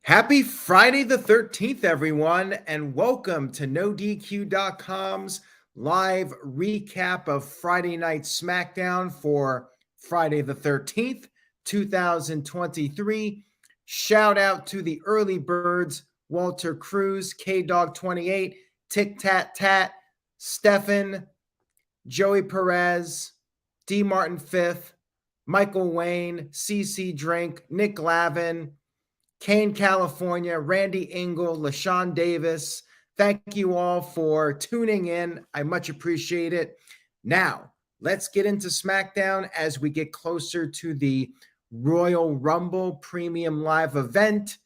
Happy Friday the 13th, everyone, and welcome to NoDQ.com's live recap of Friday Night Smackdown for Friday the 13th, 2023. Shout out to the early birds, Walter Cruz, K-Dog28, Tic Tat Tat, Stefan, Joey Perez, D. Martin Fifth, Michael Wayne, CC Drink, Nick Lavin, Kane, California, Randy Engel, LaShawn Davis. Thank you all for tuning in. I much appreciate it. Now, let's get into SmackDown as we get closer to the Royal Rumble Premium Live event.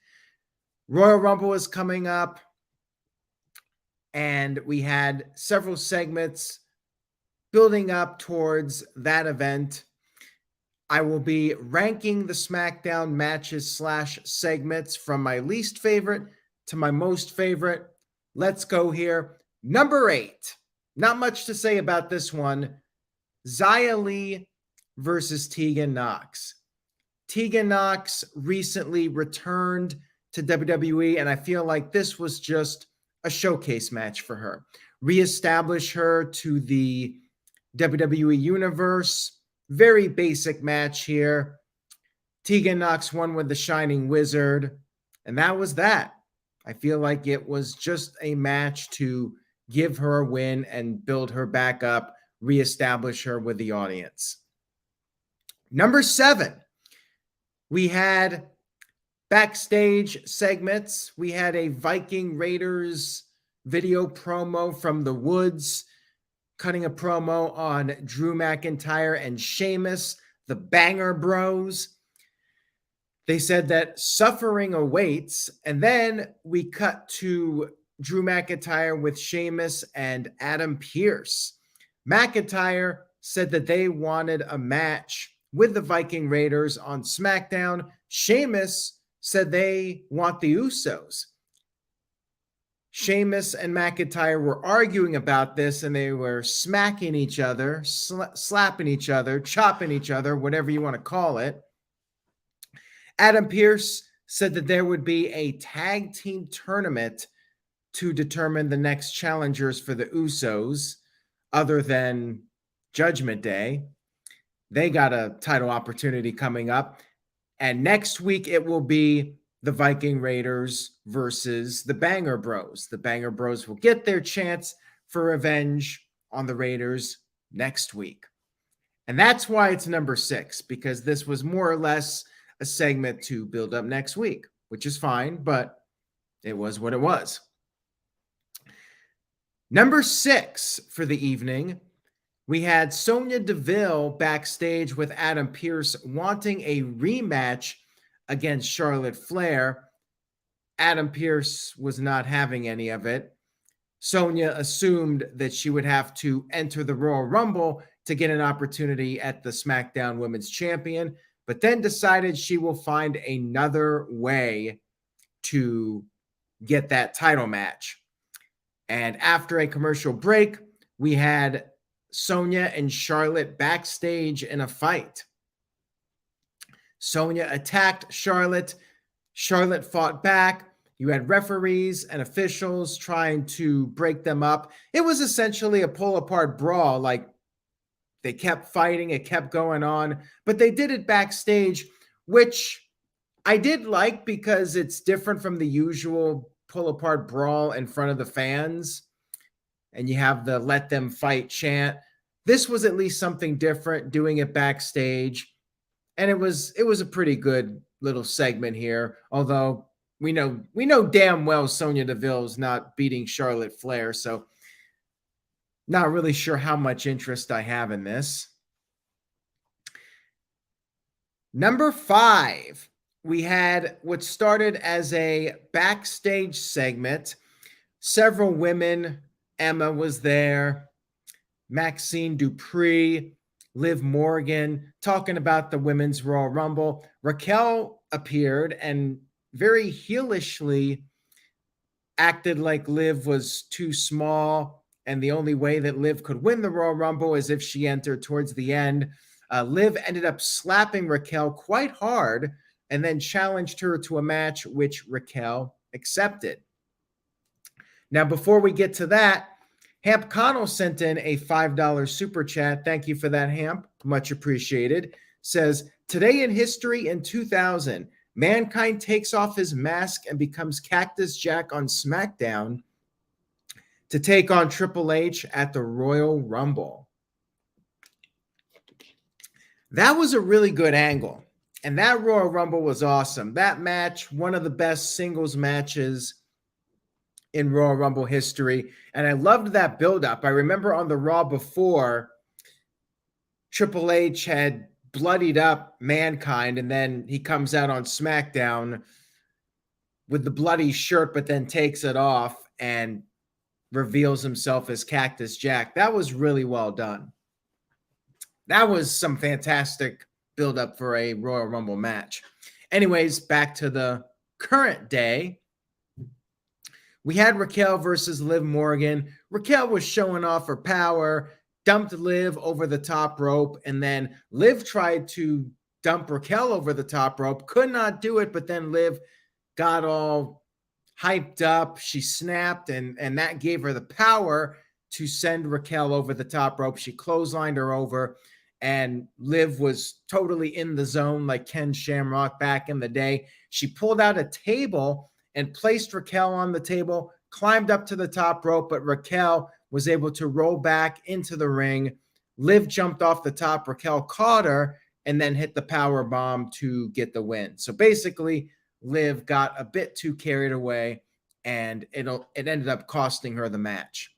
Royal Rumble is coming up, and we had several segments building up towards that event. I will be ranking the SmackDown matches / segments from my least favorite to my most favorite. Let's go here. Number 8. Not much to say about this one. Xia Li versus Tegan Knox. Tegan Knox recently returned to WWE, and I feel like this was just a showcase match for her. Reestablish her to the WWE Universe. Very basic match here. Tegan Knox won with the Shining Wizard, and that was that. I feel like it was just a match to give her a win and build her back up, reestablish her with the audience. Number 7, we had backstage segments. We had a Viking Raiders video promo from the Woods, cutting a promo on Drew McIntyre and Sheamus, the Banger Bros. They said that suffering awaits, and then we cut to Drew McIntyre with Sheamus and Adam Pearce. McIntyre said that they wanted a match with the Viking Raiders on SmackDown. Sheamus said they want the Usos. Sheamus and McIntyre were arguing about this, and they were smacking each other, slapping each other, chopping each other, whatever you want to call it. Adam Pearce said that there would be a tag team tournament to determine the next challengers for the Usos, other than Judgment Day. They got a title opportunity coming up, and next week it will be the Viking Raiders versus the Banger Bros. The Banger Bros will get their chance for revenge on the Raiders next week. And that's why it's number 6, because this was more or less a segment to build up next week, which is fine, but it was what it was. Number 6 for the evening, we had Sonia DeVille backstage with Adam Pearce wanting a rematch against Charlotte Flair. Adam Pearce was not having any of it. Sonia assumed that she would have to enter the Royal Rumble to get an opportunity at the SmackDown Women's Champion, but then decided she will find another way to get that title match. And after a commercial break, we had Sonia and Charlotte backstage in a fight. Sonia attacked Charlotte. Charlotte fought back. You had referees and officials trying to break them up. It was essentially a pull-apart brawl. Like, they kept fighting. It kept going on. But they did it backstage, which I did like because it's different from the usual pull-apart brawl in front of the fans. And you have the let them fight chant. This was at least something different, doing it backstage. And it was a pretty good little segment here, although we know damn well Sonya Deville is not beating Charlotte Flair, so not really sure how much interest I have in this. Number 5, we had what started as a backstage segment. Several women, Emma was there, Maxine Dupree, Liv Morgan, talking about the Women's Royal Rumble. Raquel appeared and very heelishly acted like Liv was too small, and the only way that Liv could win the Royal Rumble is if she entered towards the end. Liv ended up slapping Raquel quite hard. and then challenged her to a match, which Raquel accepted. Now, before we get to that, Hamp Connell sent in a $5 super chat. Thank you for that, Hamp. Much appreciated. Says, today in history in 2000, Mankind takes off his mask and becomes Cactus Jack on SmackDown to take on Triple H at the Royal Rumble. That was a really good angle. And that Royal Rumble was awesome. That match, one of the best singles matches in Royal Rumble history. And I loved that buildup. I remember on the Raw before, Triple H had bloodied up Mankind, and then he comes out on SmackDown with the bloody shirt, but then takes it off and reveals himself as Cactus Jack. That was really well done. That was some fantastic buildup for a Royal Rumble match. Anyways, back to the current day. We had Raquel versus Liv Morgan. Raquel was showing off her power, dumped Liv over the top rope, and then Liv tried to dump Raquel over the top rope, could not do it, but then Liv got all hyped up. She snapped, and that gave her the power to send Raquel over the top rope. She clotheslined her over, and Liv was totally in the zone like Ken Shamrock back in the day. She pulled out a table and placed Raquel on the table, climbed up to the top rope, but Raquel was able to roll back into the ring. Liv jumped off the top. Raquel caught her and then hit the power bomb to get the win. So basically, Liv got a bit too carried away, and it ended up costing her the match.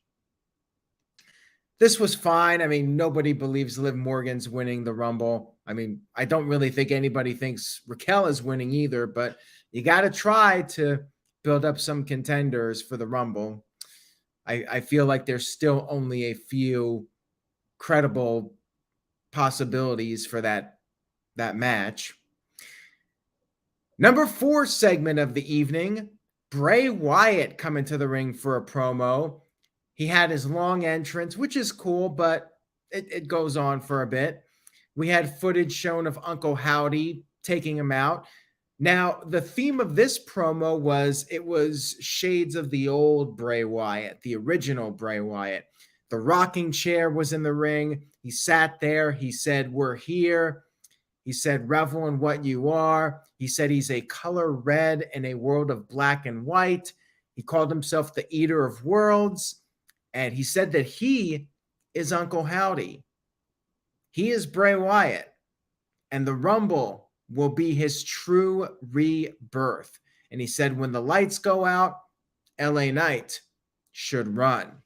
This was fine. I mean, nobody believes Liv Morgan's winning the Rumble. I mean, I don't really think anybody thinks Raquel is winning either, but you got to try to build up some contenders for the Rumble. I feel like there's still only a few credible possibilities for that match. Number 4 segment of the evening, Bray Wyatt coming to the ring for a promo. He had his long entrance, which is cool, but it goes on for a bit. We had footage shown of Uncle Howdy taking him out. Now, the theme of this promo was shades of the old Bray Wyatt, the original Bray Wyatt. The rocking chair was in the ring. He sat there. He said, "We're here." He said, "Revel in what you are." He said he's a color red in a world of black and white. He called himself the Eater of Worlds. And he said that he is Uncle Howdy. He is Bray Wyatt. And the Rumble will be his true rebirth. And he said, when the lights go out, LA Knight should run.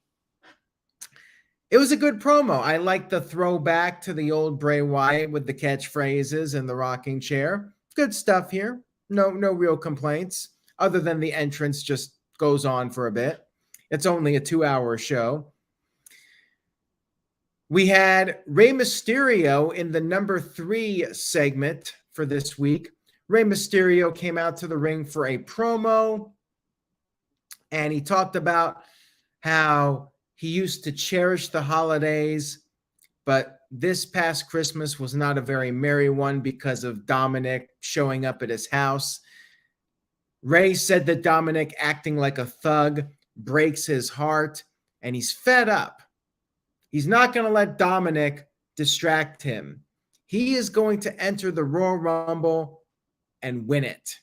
It was a good promo. I like the throwback to the old Bray Wyatt with the catchphrases and the rocking chair. Good stuff here. No real complaints, other than the entrance just goes on for a bit. It's only a 2-hour show. We had Rey Mysterio in the number 3 segment for this week. Rey Mysterio came out to the ring for a promo, and he talked about how he used to cherish the holidays, but this past Christmas was not a very merry one because of Dominic showing up at his house. Rey said that Dominic acting like a thug breaks his heart, and he's fed up. He's not going to let Dominic distract him. He is going to enter the Royal Rumble and win it.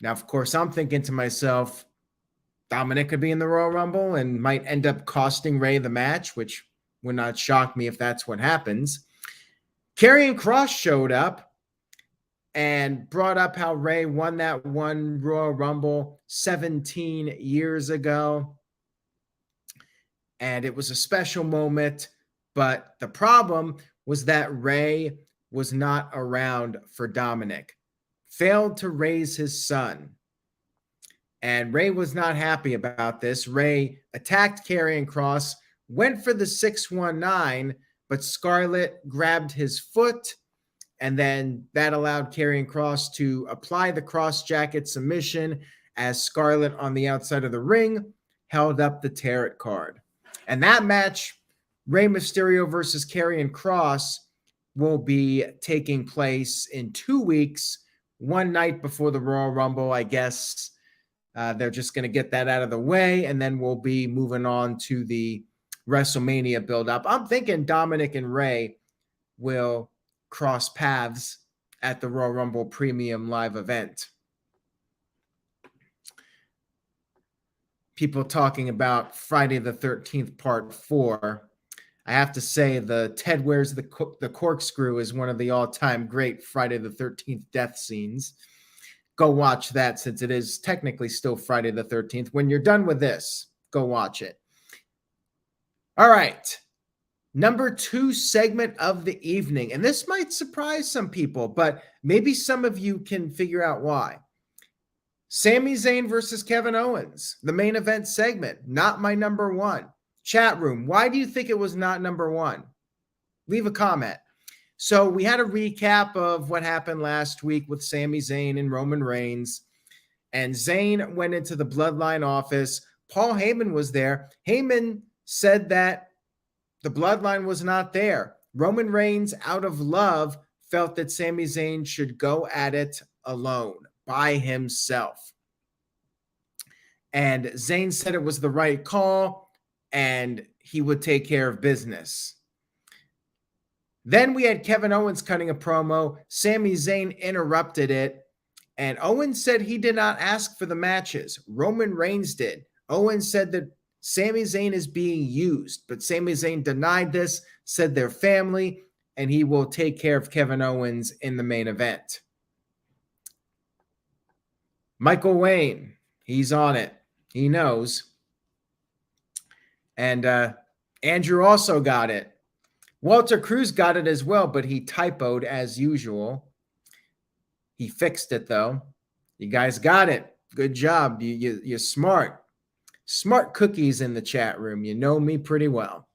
Now, of course, I'm thinking to myself, Dominic could be in the Royal Rumble and might end up costing Rey the match, which would not shock me if that's what happens. Karrion Kross showed up and brought up how Rey won that one Royal Rumble 17 years ago. And it was a special moment, but the problem was that Rey was not around for Dominic. Failed to raise his son. And Rey was not happy about this. Rey attacked Karrion Kross, went for the 619, but Scarlett grabbed his foot, and then that allowed Karrion Kross to apply the cross jacket submission as Scarlett on the outside of the ring held up the tarot card. And that match, Rey Mysterio versus Karrion Kross, will be taking place in 2 weeks one night before the Royal Rumble, I guess. They're just going to get that out of the way, and then we'll be moving on to the WrestleMania build-up. I'm thinking Dominic and Ray will cross paths at the Royal Rumble Premium Live event. People talking about Friday the 13th Part 4. I have to say the Ted Wears the Corkscrew is one of the all-time great Friday the 13th death scenes. Go watch that since it is technically still Friday the 13th. When you're done with this, go watch it. All right. Number 2 segment of the evening. And this might surprise some people, but maybe some of you can figure out why. Sami Zayn versus Kevin Owens, the main event segment, not my number 1. Chat room, why do you think it was not number 1? Leave a comment. So we had a recap of what happened last week with Sami Zayn and Roman Reigns. And Zayn went into the Bloodline office. Paul Heyman was there. Heyman said that the Bloodline was not there. Roman Reigns, out of love, felt that Sami Zayn should go at it alone, by himself. And Zayn said it was the right call, and he would take care of business. Then we had Kevin Owens cutting a promo. Sami Zayn interrupted it, and Owens said he did not ask for the matches. Roman Reigns did. Owens said that Sami Zayn is being used, but Sami Zayn denied this, said they're family, and he will take care of Kevin Owens in the main event. Michael Wayne, he's on it. He knows. And Andrew also got it. Walter Cruz got it as well, but he typoed as usual. He fixed it, though. You guys got it. Good job. You're smart. Smart cookies in the chat room. You know me pretty well.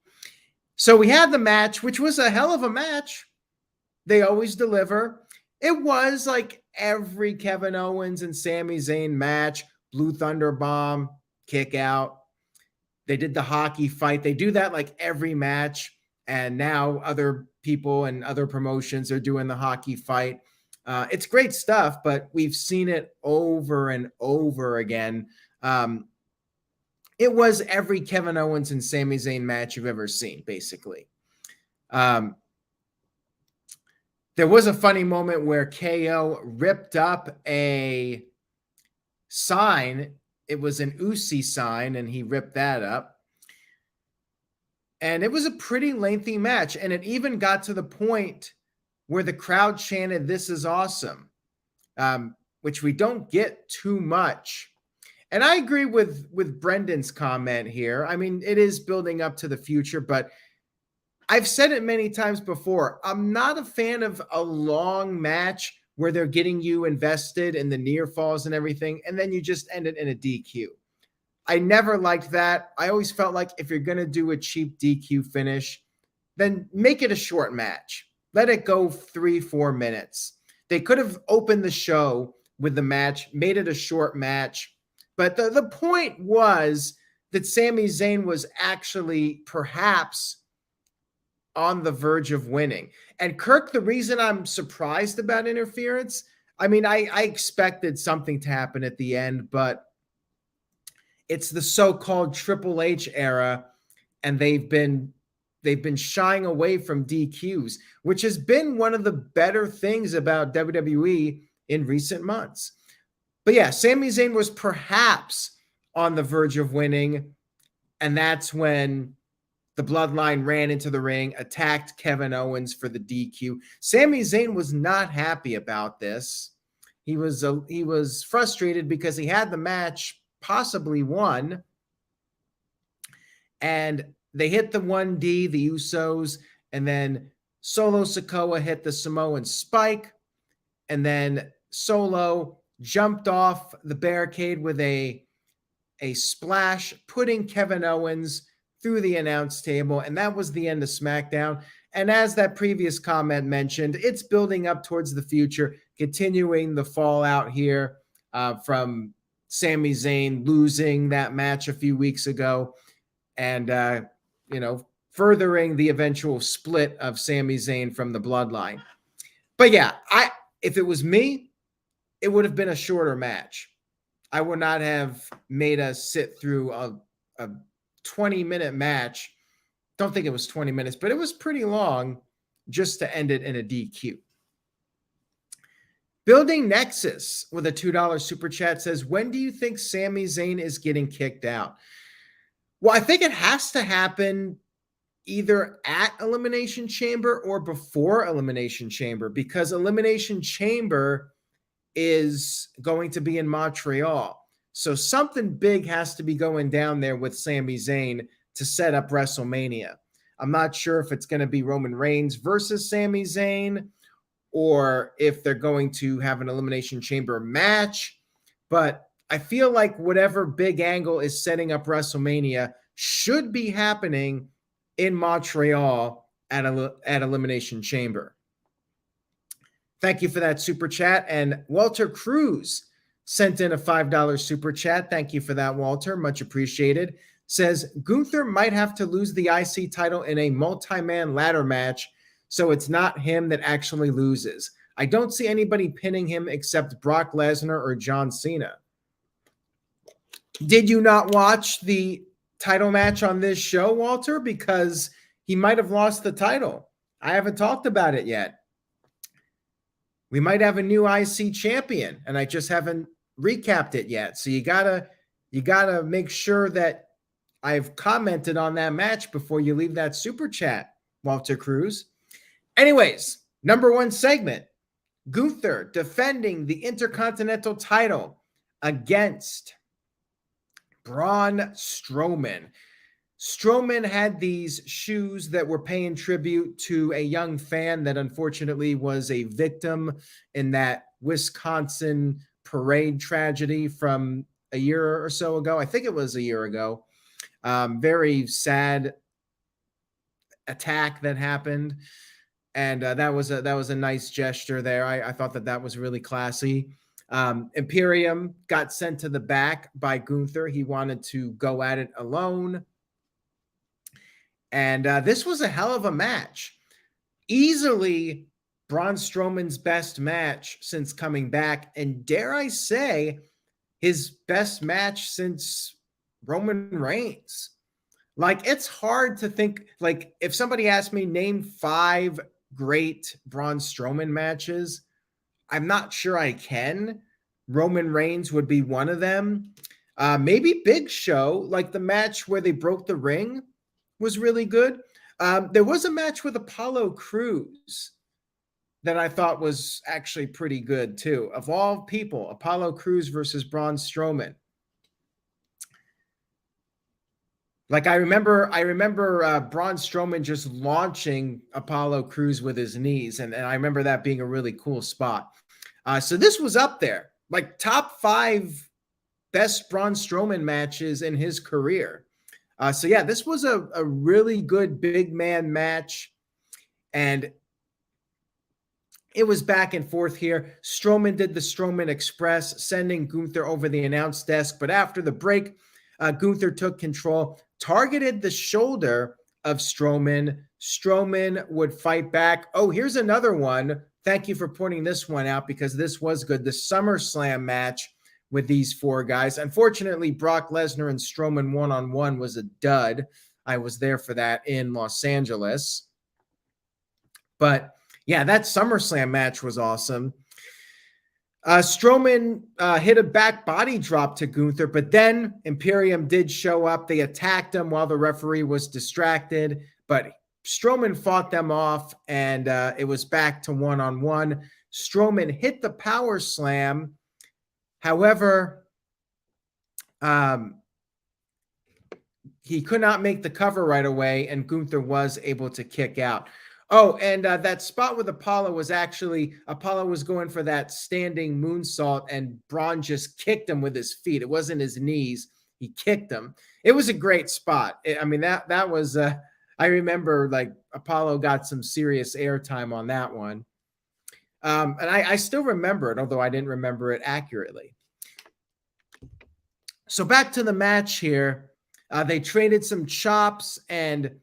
So we had the match, which was a hell of a match. They always deliver. It was like every Kevin Owens and Sami Zayn match. Blue Thunder Bomb, kick out. They did the hockey fight. They do that like every match. And now other people and other promotions are doing the hockey fight. It's great stuff, but we've seen it over and over again. It was every Kevin Owens and Sami Zayn match you've ever seen, basically. There was a funny moment where KO ripped up a sign. It was an Usi sign, and he ripped that up. And it was a pretty lengthy match. And it even got to the point where the crowd chanted, "This is awesome," which we don't get too much. And I agree with Brendan's comment here. I mean, it is building up to the future, but I've said it many times before. I'm not a fan of a long match where they're getting you invested in the near falls and everything, and then you just end it in a DQ. I never liked that. I always felt like if you're going to do a cheap DQ finish, then make it a short match. Let it go 3-4 minutes. They could have opened the show with the match, made it a short match. But the point was that Sami Zayn was actually perhaps on the verge of winning. And Kirk, the reason I'm surprised about interference, I mean, I expected something to happen at the end, but it's the so-called Triple H era, and they've been shying away from DQs, which has been one of the better things about WWE in recent months. But yeah, Sami Zayn was perhaps on the verge of winning, and that's when the Bloodline ran into the ring, attacked Kevin Owens for the DQ. Sami Zayn was not happy about this. He was frustrated because he had the match possibly won, and they hit the 1D, the Usos, and then Solo Sikoa hit the Samoan spike, and then Solo jumped off the barricade with a splash, putting Kevin Owens through the announce table, and that was the end of SmackDown. And as that previous comment mentioned, it's building up towards the future, continuing the fallout here from Sami Zayn losing that match a few weeks ago, and furthering the eventual split of Sami Zayn from the Bloodline. But yeah, if it was me, it would have been a shorter match. I would not have made us sit through a 20-minute match. Don't think it was 20 minutes, but it was pretty long just to end it in a DQ. Building Nexus with a $2 super chat says, when do you think Sami Zayn is getting kicked out? Well, I think it has to happen either at Elimination Chamber or before Elimination Chamber, because Elimination Chamber is going to be in Montreal. So something big has to be going down there with Sami Zayn to set up WrestleMania. I'm not sure if it's going to be Roman Reigns versus Sami Zayn or if they're going to have an Elimination Chamber match. But I feel like whatever big angle is setting up WrestleMania should be happening in Montreal at Elimination Chamber. Thank you for that super chat. And Walter Cruz sent in a $5 super chat. Thank you for that, Walter. Much appreciated. Says, Gunther might have to lose the IC title in a multi-man ladder match, so it's not him that actually loses. I don't see anybody pinning him except Brock Lesnar or John Cena. Did you not watch the title match on this show, Walter? Because he might have lost the title. I haven't talked about it yet. We might have a new IC champion, and I just haven't recapped it yet. So you gotta make sure that I've commented on that match before you leave that super chat, Walter Cruz. Anyways, number one segment, Gunther defending the Intercontinental title against Braun Strowman. Strowman had these shoes that were paying tribute to a young fan that unfortunately was a victim in that Wisconsin parade tragedy from a year or so ago. I think it was a year ago. Very sad attack that happened. And that was a nice gesture there. I thought that was really classy. Imperium got sent to the back by Gunther. He wanted to go at it alone. And this was a hell of a match. Easily Braun Strowman's best match since coming back. And dare I say, his best match since Roman Reigns. Like, it's hard to think, like, if somebody asked me, name 5 great Braun Strowman matches, I'm not sure I can. Roman Reigns would be one of them. Maybe Big Show, like the match where they broke the ring was really good. There was a match with Apollo Crews that I thought was actually pretty good too. Of all people, Apollo Crews versus Braun Strowman. Like I remember Braun Strowman just launching Apollo Crews with his knees, and I remember that being a really cool spot. So this was up there, like top 5 best Braun Strowman matches in his career. So yeah, this was a really good big man match, and it was back and forth here. Strowman did the Strowman Express, sending Gunther over the announce desk, but after the break, Gunther took control, targeted the shoulder of Strowman. Strowman would fight back. Oh, here's another one. Thank you for pointing this one out because this was good. The SummerSlam match with these 4 guys. Unfortunately, Brock Lesnar and Strowman one-on-one was a dud. I was there for that in Los Angeles. But yeah, that SummerSlam match was awesome. Strowman hit a back body drop to Gunther, but then Imperium did show up. They attacked him while the referee was distracted, but Strowman fought them off, and it was back to one-on-one. Strowman hit the power slam. However, he could not make the cover right away, and Gunther was able to kick out. Oh, and that spot with Apollo was actually, Apollo was going for that standing moonsault, and Braun just kicked him with his feet. It wasn't his knees. He kicked him. It was a great spot. I mean, that was, I remember, like, Apollo got some serious airtime on that one. And I still remember it, although I didn't remember it accurately. So back to the match here. They traded some chops, and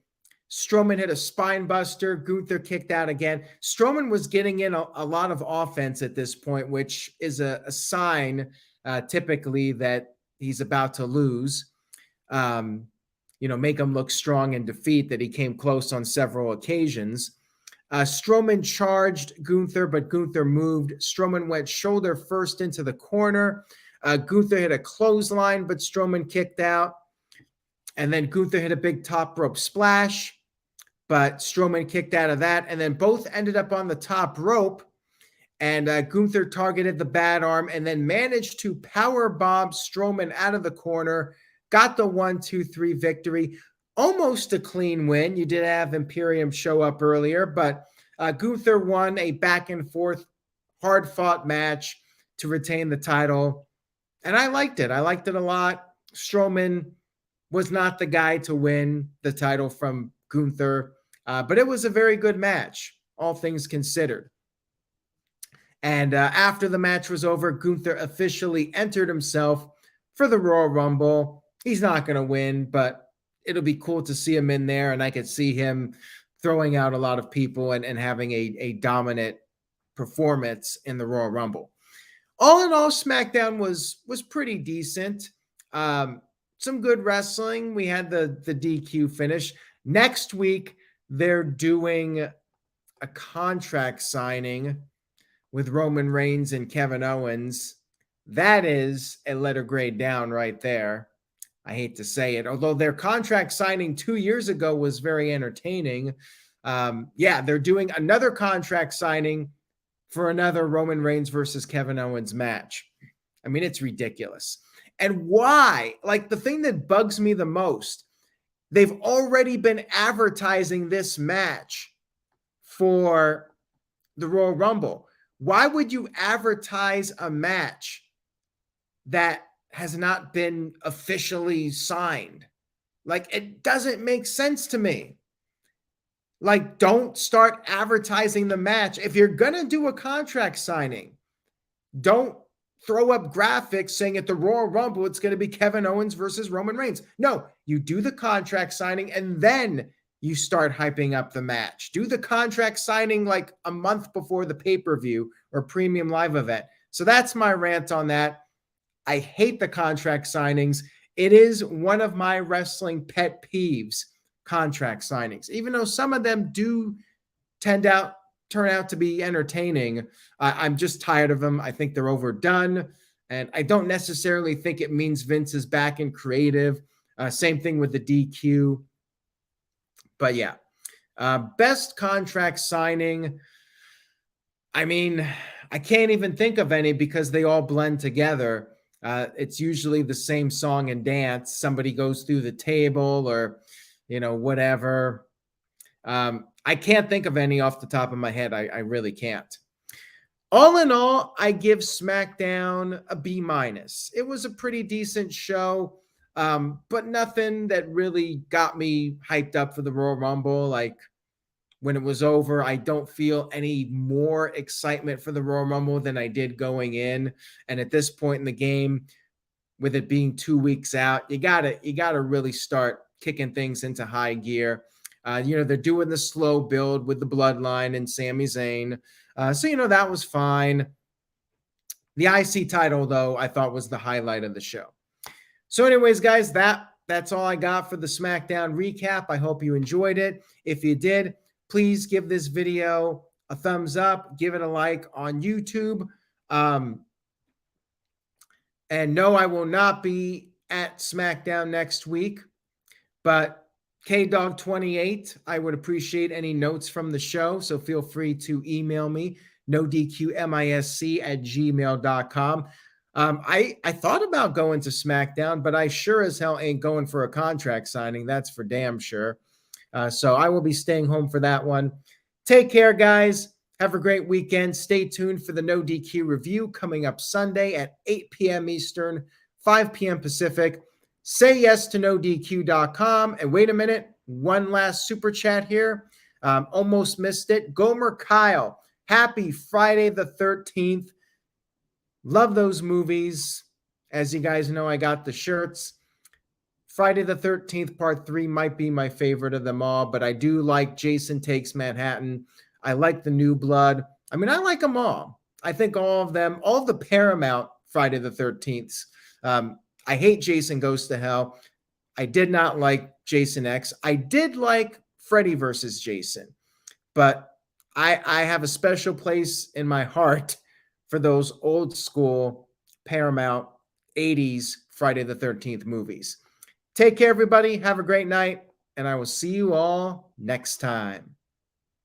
Strowman hit a spine buster. Gunther kicked out again. Strowman was getting in a lot of offense at this point, which is a sign typically that he's about to lose. Make him look strong in defeat, that he came close on several occasions. Strowman charged Gunther, but Gunther moved. Strowman went shoulder first into the corner. Gunther hit a clothesline, but Strowman kicked out. And then Gunther hit a big top rope splash, but Strowman kicked out of that. And then both ended up on the top rope. And Gunther targeted the bad arm and then managed to power bomb Strowman out of the corner. Got the 1-2-3 victory. Almost a clean win. You did have Imperium show up earlier, but Gunther won a back and forth, hard fought match to retain the title. And I liked it. I liked it a lot. Strowman was not the guy to win the title from Gunther, but it was a very good match, all things considered. And after the match was over, Gunther officially entered himself for the Royal Rumble. He's not going to win, but it'll be cool to see him in there, and I could see him throwing out a lot of people and having a dominant performance in the Royal Rumble. All in all, SmackDown was pretty decent. Some good wrestling. We had the DQ finish. Next week, they're doing a contract signing with Roman Reigns and Kevin Owens. That is a letter grade down right there. I hate to say it, although their contract signing 2 years ago was very entertaining. They're doing another contract signing for another Roman Reigns versus Kevin Owens match. I mean, it's ridiculous. And why? Like, the thing that bugs me the most, they've already been advertising this match for the Royal Rumble. Why would you advertise a match that has not been officially signed? Like, it doesn't make sense to me. Like, don't start advertising the match. If you're going to do a contract signing, don't throw up graphics saying at the Royal Rumble it's going to be Kevin Owens versus Roman Reigns. No, you do the contract signing and then you start hyping up the match. Do the contract signing like a month before the pay-per-view or premium live event. So that's my rant on that. I hate the contract signings. It is one of my wrestling pet peeves, contract signings. Even though some of them do turn out to be entertaining, I'm just tired of them. I think they're overdone, and I don't necessarily think it means Vince is back in creative. Same thing with the DQ. But yeah, best contract signing. I mean, I can't even think of any because they all blend together. It's usually the same song and dance. Somebody goes through the table or, whatever. I can't think of any off the top of my head. I really can't. All in all, I give SmackDown a B-. It was a pretty decent show, but nothing that really got me hyped up for the Royal Rumble. Like, when it was over, I don't feel any more excitement for the Royal Rumble than I did going in. And at this point in the game, with it being 2 weeks out, you gotta really start kicking things into high gear. They're doing the slow build with the Bloodline and Sami Zayn. So that was fine. The IC title, though, I thought was the highlight of the show. So anyways, guys, that's all I got for the SmackDown recap. I hope you enjoyed it. If you did, please give this video a thumbs up. Give it a like on YouTube. And no, I will not be at SmackDown next week. But KDog28, I would appreciate any notes from the show. So feel free to email me, nodqmisc@gmail.com. I thought about going to SmackDown, but I sure as hell ain't going for a contract signing. That's for damn sure. So I will be staying home for that one. Take care, guys. Have a great weekend. Stay tuned for the No DQ review coming up Sunday at 8 p.m. Eastern, 5 p.m. Pacific. Say yes to NoDQ.com. And wait a minute, one last super chat here. Almost missed it. Gomer Kyle, happy Friday the 13th. Love those movies. As you guys know, I got the shirts. Friday the 13th Part 3 might be my favorite of them all, but I do like Jason Takes Manhattan. I like the New Blood. I mean, I like them all. I think all of them, all of the Paramount Friday the 13th. I hate Jason Goes to Hell. I did not like Jason X. I did like Freddy versus Jason, but I have a special place in my heart for those old school Paramount 80s Friday the 13th movies. Take care, everybody. Have a great night, and I will see you all next time.